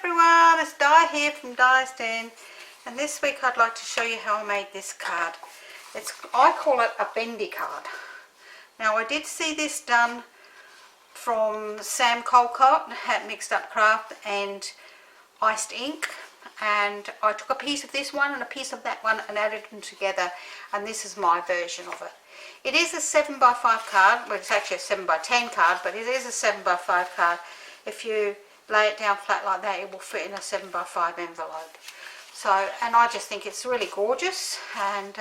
everyone, it's Di here from Di's Den, and this week I'd like to show you how I made this card. I call it a bendy card. Now I did see this done from Sam Colcott at Mixed Up Craft and Iced Ink, and I took a piece of this one and a piece of that one and added them together, and this is my version of it. It is a 7x5 card, well it's actually a 7x10 card, but it is a 7x5 card. If you lay it down flat like that, it will fit in a 7x5 envelope. So, and I just think it's really gorgeous, and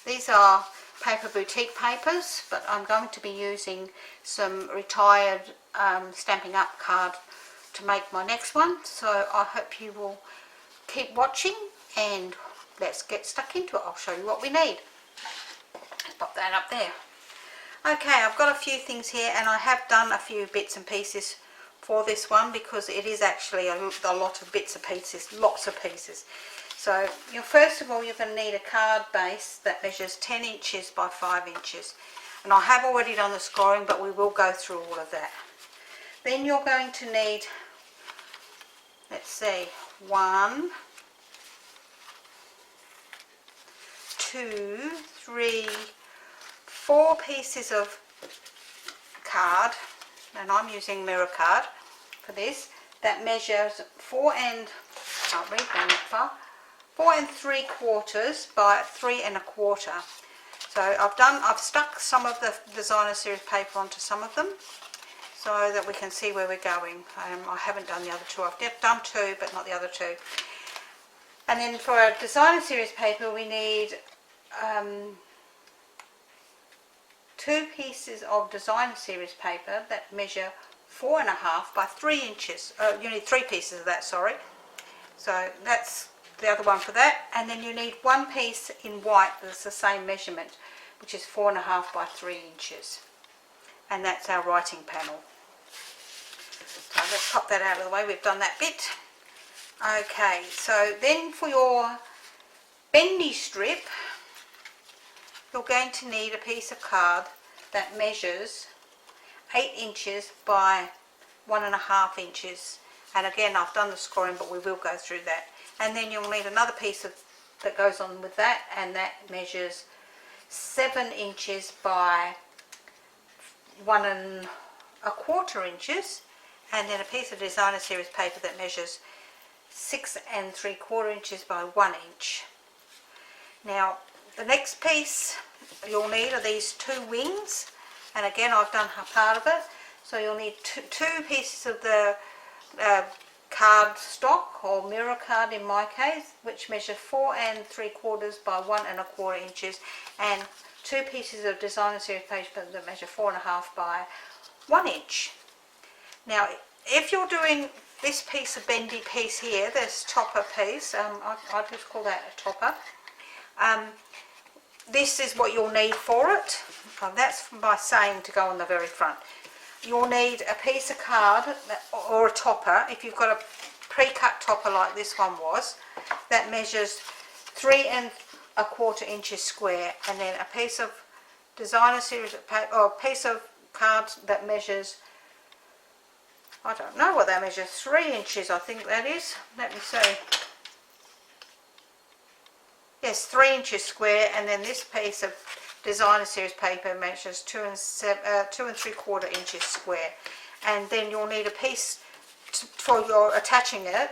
these are paper boutique papers, but I'm going to be using some retired Stampin' Up card to make my next one. So I hope you will keep watching, and let's get stuck into it. I'll show you what we need. Let's pop that up there. Okay, I've got a few things here, and I have done a few bits and pieces for this one because it is actually a lot of bits and pieces, lots of pieces. So first of all, you're going to need a card base that measures 10 inches by 5 inches, and I have already done the scoring, but we will go through all of that. Then you're going to need, let's see, 1, 2, 3, 4 pieces of card, and I'm using mirror card for this, that measures 4 and 3/4 by 3 1/4. So I've stuck some of the designer series paper onto some of them so that we can see where we're going. I haven't done the other two. I've done 2 but not the other 2. And then for our designer series paper we need 2 pieces of designer series paper that measure 4.5 by 3 inches. You need 3 pieces of that, sorry. So that's the other one for that. And then you need 1 piece in white that's the same measurement, which is 4.5 by 3 inches. And that's our writing panel. So let's pop that out of the way. We've done that bit. Okay, so then for your bendy strip, you're going to need a piece of card that measures 8 inches by 1.5 inches. And again, I've done the scoring, but we will go through that. And then you'll need another piece that goes on with that, and that measures 7 inches by 1 1/4 inches. And then a piece of designer series paper that measures 6 3/4 inches by 1 inch. Now, the next piece you'll need are these 2 wings, and again I've done part of it. So you'll need two pieces of the card stock, or mirror card in my case, which measure 4 3/4 by 1 1/4 inches, and 2 pieces of designer series paper that measure 4.5 by 1 inch. Now, if you're doing this piece of bendy piece here, this topper piece, I just call that a topper. This is what you'll need for it. That's by saying to go on the very front. You'll need a piece of card or a topper, if you've got a pre-cut topper like this one was, that measures 3 1/4 inches square, and then a piece of designer series paper, or a piece of card that measures, I don't know what that measures, 3 inches I think that is. Let me see. Yes, 3 inches square, and then this piece of designer series paper measures 2 3/4 inches square. And then you'll need a piece for your attaching it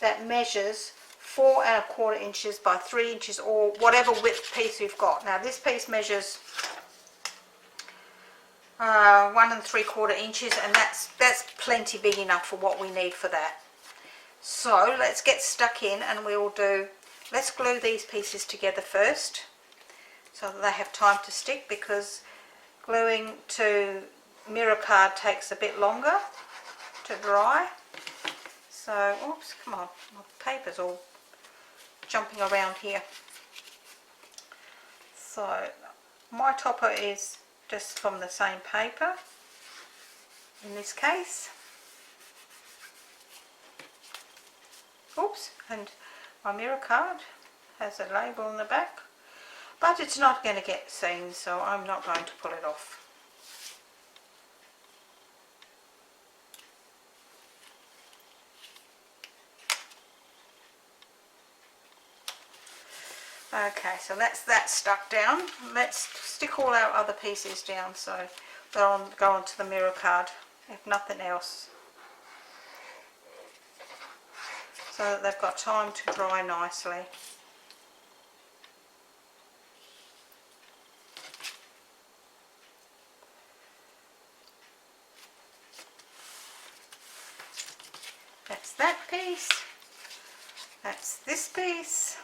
that measures 4 1/4 inches by 3 inches, or whatever width piece you've got. Now this piece measures 1 3/4 inches, and that's plenty big enough for what we need for that. So let's get stuck in, and let's glue these pieces together first so that they have time to stick, because gluing to mirror card takes a bit longer to dry. So, oops, come on, my paper's all jumping around here. So my topper is just from the same paper in this case. Oops, and my mirror card has a label on the back, but it's not going to get seen, so I'm not going to pull it off. Okay, so that's that stuck down. Let's stick all our other pieces down so they'll go onto the mirror card, if nothing else. So that they've got time to dry nicely. That's that piece. That's this piece.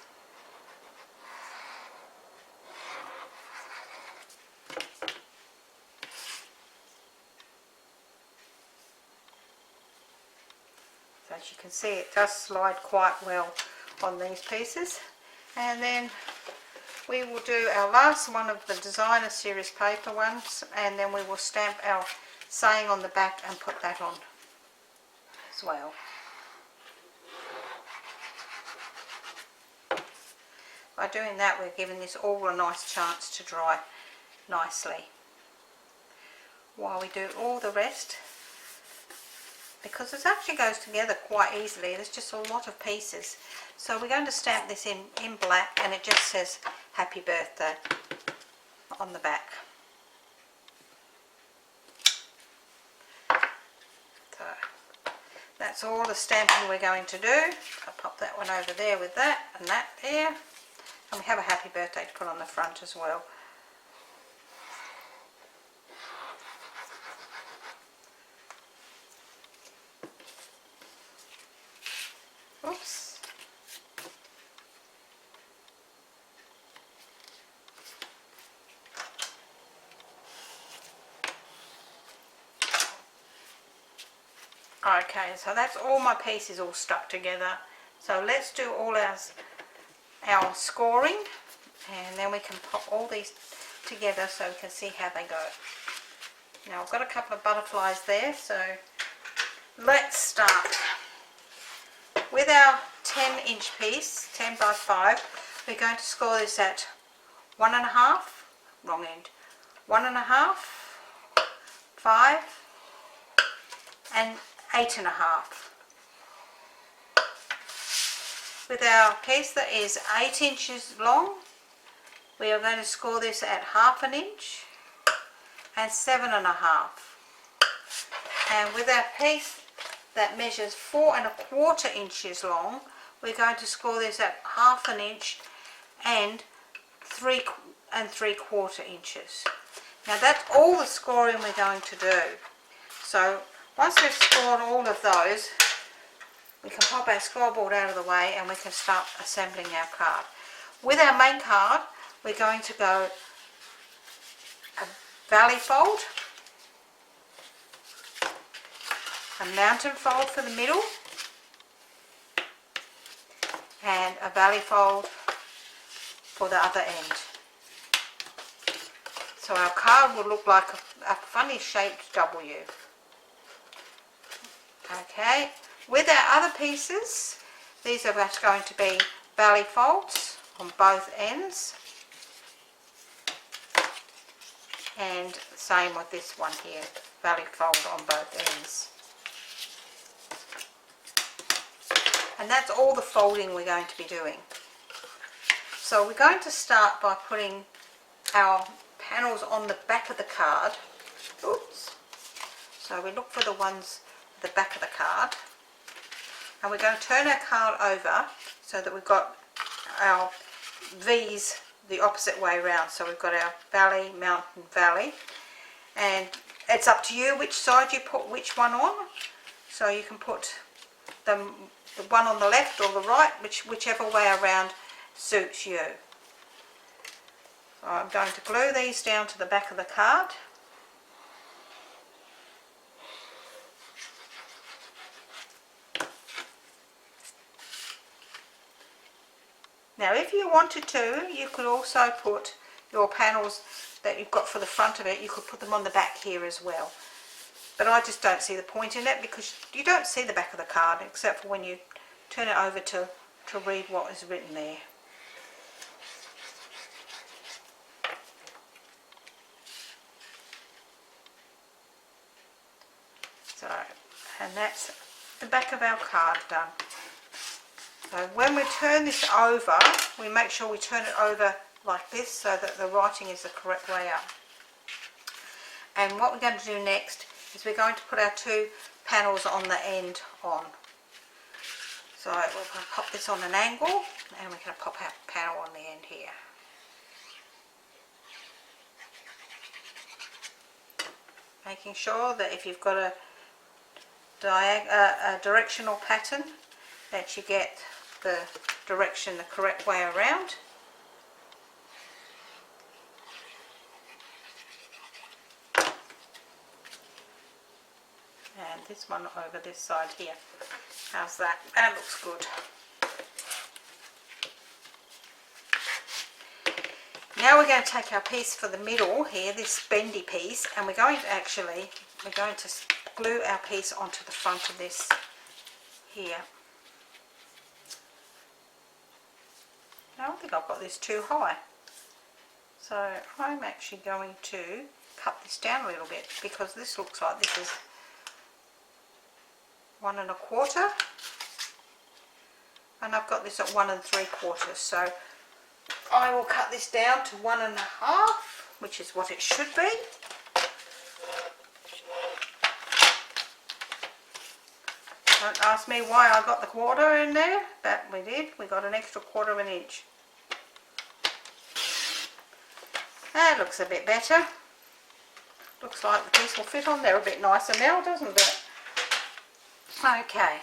So as you can see, it does slide quite well on these pieces. And then we will do our last one of the designer series paper ones, and then we will stamp our saying on the back and put that on as well. By doing that, we're giving this all a nice chance to dry nicely while we do all the rest, because it actually goes together quite easily. There's just a lot of pieces. So we're going to stamp this in black, and it just says happy birthday on the back. So that's all the stamping we're going to do. I'll pop that one over there with that and that there. And we have a happy birthday to put on the front as well. Oops. Okay, so that's all my pieces all stuck together. So let's do all our scoring, and then we can pop all these together so we can see how they go. Now I've got a couple of butterflies there, so let's start with our 10-inch piece, 10 by 5. We're going to score this at 1.5, wrong end, 1.5, 5 and 8.5. With our piece that is 8 inches long, we are going to score this at 1/2 inch and 7.5. And with our piece that measures 4.25 inches long, we're going to score this at 1/2 inch and 3.75 inches. Now that's all the scoring we're going to do. So once we've scored all of those, we can pop our scoreboard out of the way and we can start assembling our card. With our main card, we're going to go a valley fold, a mountain fold for the middle, and a valley fold for the other end. So our card will look like a funny shaped W. Okay, with our other pieces, these are just going to be valley folds on both ends, and same with this one here, valley fold on both ends. And that's all the folding we're going to be doing. So we're going to start by putting our panels on the back of the card. Oops. So we look for the ones at the back of the card, and we're going to turn our card over so that we've got our V's the opposite way around. So we've got our valley, mountain, valley, and it's up to you which side you put which one on. So you can put the one on the left or the right, whichever way around suits you. So I'm going to glue these down to the back of the card. Now if you wanted to, you could also put your panels that you've got for the front of it, you could put them on the back here as well. But I just don't see the point in it, because you don't see the back of the card except for when you turn it over to read what is written there. So, and that's the back of our card done. So when we turn this over, we make sure we turn it over like this so that the writing is the correct way up. And what we're going to do next is we're going to put our 2 panels on the end on. So we're going to pop this on an angle and we're going to pop our panel on the end here. Making sure that if you've got a directional pattern, that you get the direction the correct way around. And this one over this side here. How's that? That looks good. Now we're going to take our piece for the middle here, this bendy piece, and we're going to glue our piece onto the front of this here. Now I think I've got this too high, so I'm actually going to cut this down a little bit, because this looks like this is 1 1/4, and I've got this at 1 3/4, so I will cut this down to 1 1/2, which is what it should be. Don't ask me why I got the 1/4 in there, but we did. We got an extra 1/4 inch. That looks a bit better. Looks like the piece will fit on there a bit nicer now, doesn't it? Okay,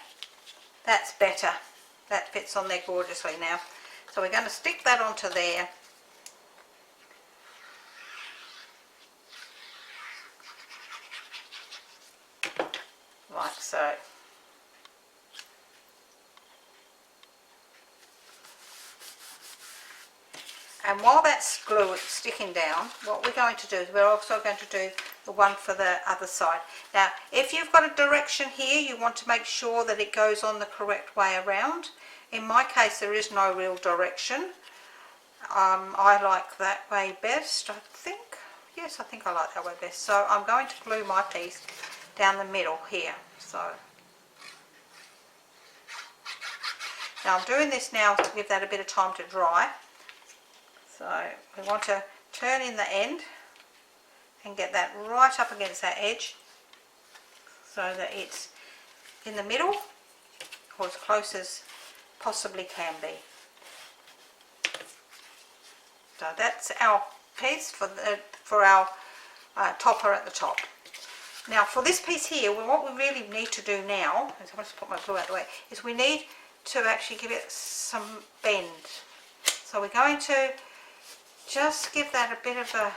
that's better. That fits on there gorgeously now. So we're going to stick that onto there. Like so. And while that's sticking down, what we're going to do is we're also going to do the one for the other side. Now, if you've got a direction here, you want to make sure that it goes on the correct way around. In my case, there is no real direction. I like that way best, I think. Yes, I think I like that way best. So I'm going to glue my piece down the middle here. So now I'm doing this now to give that a bit of time to dry. So we want to turn in the end and get that right up against that edge so that it's in the middle or as close as possibly can be. So that's our piece for our topper at the top. Now for this piece here, what we really need to do now, is I'm going to put my glue out of the way, is we need to actually give it some bend. So we're going to just give that a bit of a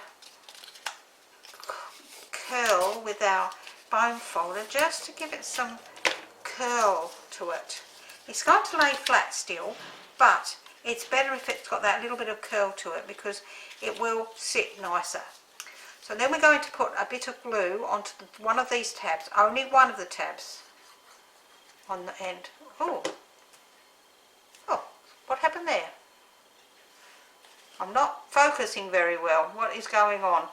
curl with our bone folder, just to give it some curl to it. It's going to lay flat still, but it's better if it's got that little bit of curl to it, because it will sit nicer. So then we're going to put a bit of glue onto one of these tabs, only one of the tabs on the end. Oh, what happened there? I'm not focusing very well. What is going on?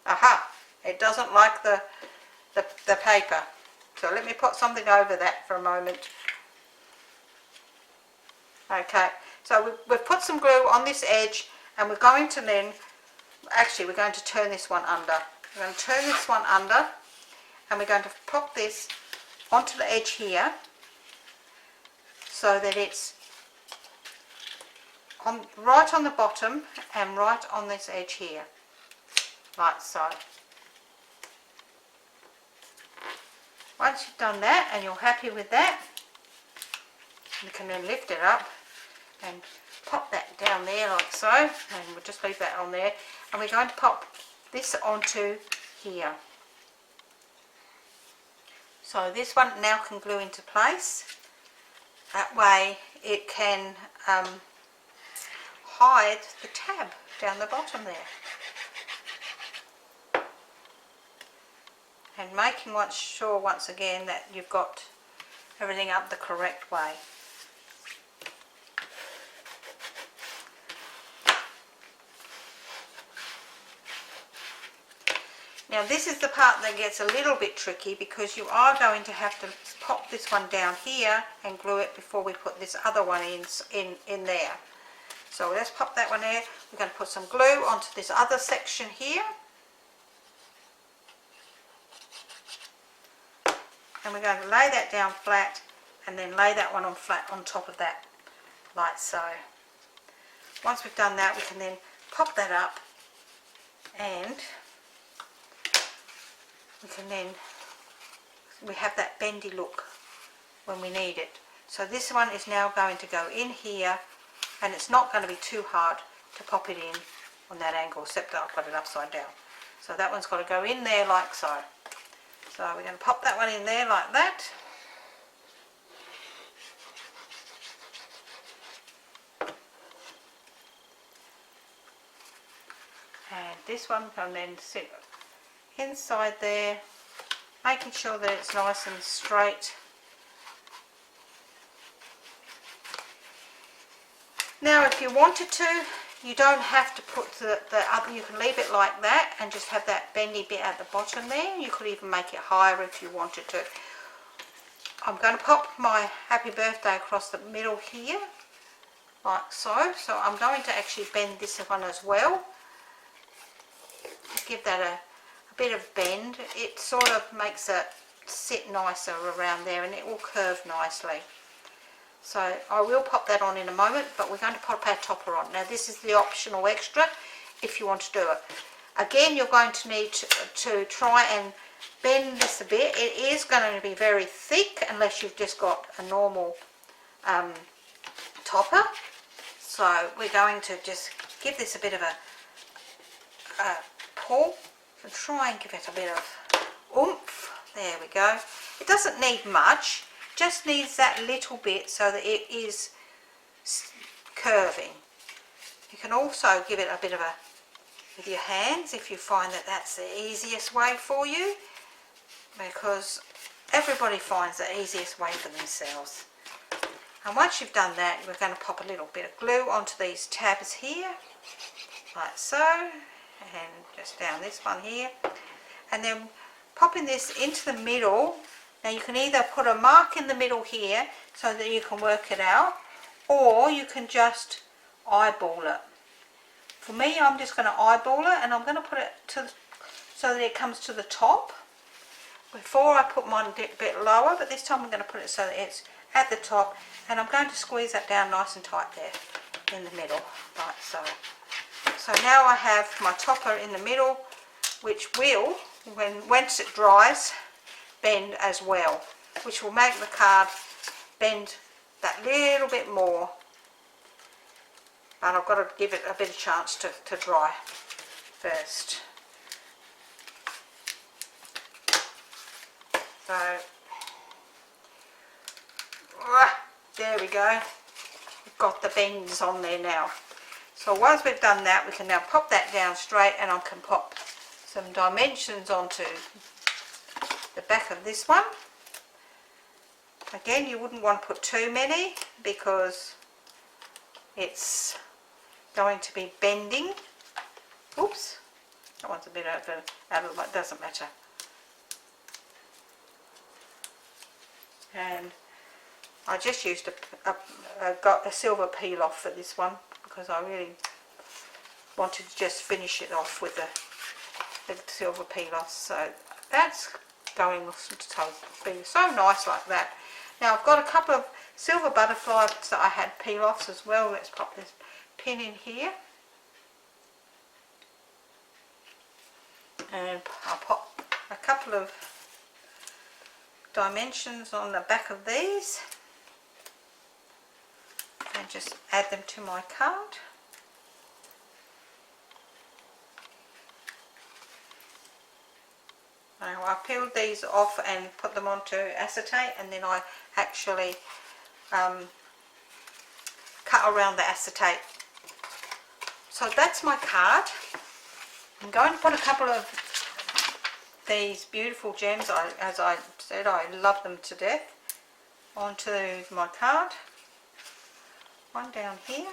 Aha! It doesn't like the paper. So let me put something over that for a moment. Okay, so we've put some glue on this edge, and we're going to then, actually we're going to turn this one under. We're going to turn this one under, and we're going to pop this onto the edge here so that it's right on the bottom and right on this edge here, like so. Once you've done that and you're happy with that, you can then lift it up and pop that down there like so, and we'll just leave that on there, and we're going to pop this onto here. So this one now can glue into place. That way it can hide the tab down the bottom there. And making sure once again that you've got everything up the correct way. Now this is the part that gets a little bit tricky, because you are going to have to pop this one down here and glue it before we put this other one in there. So let's pop that one there. We're going to put some glue onto this other section here. And we're going to lay that down flat and then lay that one on flat on top of that, like so. Once we've done that, we can then pop that up, and we have that bendy look when we need it. So this one is now going to go in here, and it's not going to be too hard to pop it in on that angle, except that I've got it upside down. So that one's got to go in there like so. So we're going to pop that one in there like that. And this one can then sit inside there, making sure that it's nice and straight. Now if you wanted to, you don't have to put the other, you can leave it like that and just have that bendy bit at the bottom there. You could even make it higher if you wanted to. I'm going to pop my happy birthday across the middle here, like so. So I'm going to actually bend this one as well. Give that a bit of bend. It sort of makes it sit nicer around there, and it will curve nicely. So I will pop that on in a moment, but we're going to pop our topper on. Now this is the optional extra if you want to do it. Again, you're going to need to try and bend this a bit. It is going to be very thick unless you've just got a normal topper. So we're going to just give this a bit of a pull and try and give it a bit of oomph. There we go. It doesn't need much, just needs that little bit so that it is curving. You can also give it a bit of a with your hands if you find that that's the easiest way for you, because everybody finds the easiest way for themselves. And once you've done that, we're going to pop a little bit of glue onto these tabs here, like so. And just down this one here, and then popping this into the middle. Now you can either put a mark in the middle here so that you can work it out, or you can just eyeball it. For me, I'm just going to eyeball it, and I'm going to put it so that it comes to the top. Before I put mine a bit lower, but this time I'm going to put it so that it's at the top, and I'm going to squeeze that down nice and tight there in the middle, like so. So now I have my topper in the middle, which will, once it dries, bend as well, which will make the card bend that little bit more. But I've got to give it a bit of chance to dry first. So, there we go. We've got the bends on there now. So once we've done that, we can now pop that down straight, and I can pop some dimensions onto the back of this one. Again, you wouldn't want to put too many because it's going to be bending. Oops, that one's a bit out of the way, doesn't matter. And I just used got a silver peel off for this one, because I really wanted to just finish it off with the silver peel off. So that's going to be so nice like that. Now I've got a couple of silver butterflies that I had peel offs as well. Let's pop this pin in here, and I'll pop a couple of dimensions on the back of these and just add them to my card. Now I peeled these off and put them onto acetate, and then I actually cut around the acetate. So that's my card. I'm going to put a couple of these beautiful gems, as I said, I love them to death, onto my card. One down here.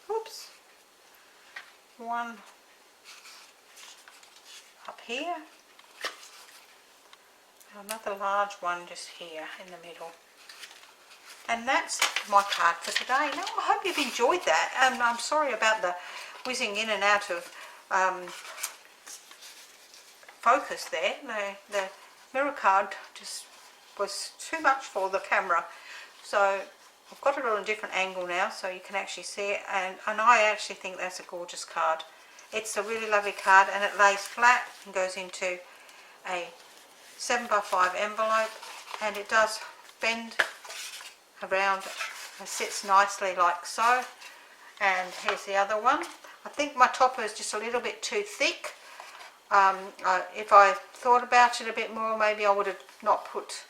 Oops. One here. Another large one just here in the middle. And that's my card for today. Now, I hope you've enjoyed that. And I'm sorry about the whizzing in and out of focus there. The mirror card just was too much for the camera. So I've got it on a different angle now so you can actually see it. And I actually think that's a gorgeous card. It's a really lovely card, and it lays flat and goes into a 7x5 envelope, and it does bend around and sits nicely like so. And here's the other one. I think my topper is just a little bit too thick. If I thought about it a bit more, maybe I would have not put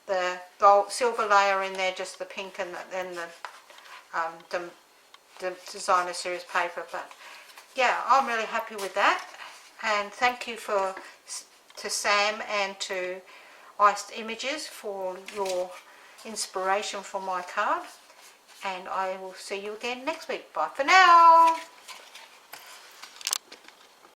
the gold silver layer in there, just the pink and then the designer series paper. But yeah, I'm really happy with that, and thank you to Sam and to Iced Images for your inspiration for my card, and I will see you again next week. Bye for now.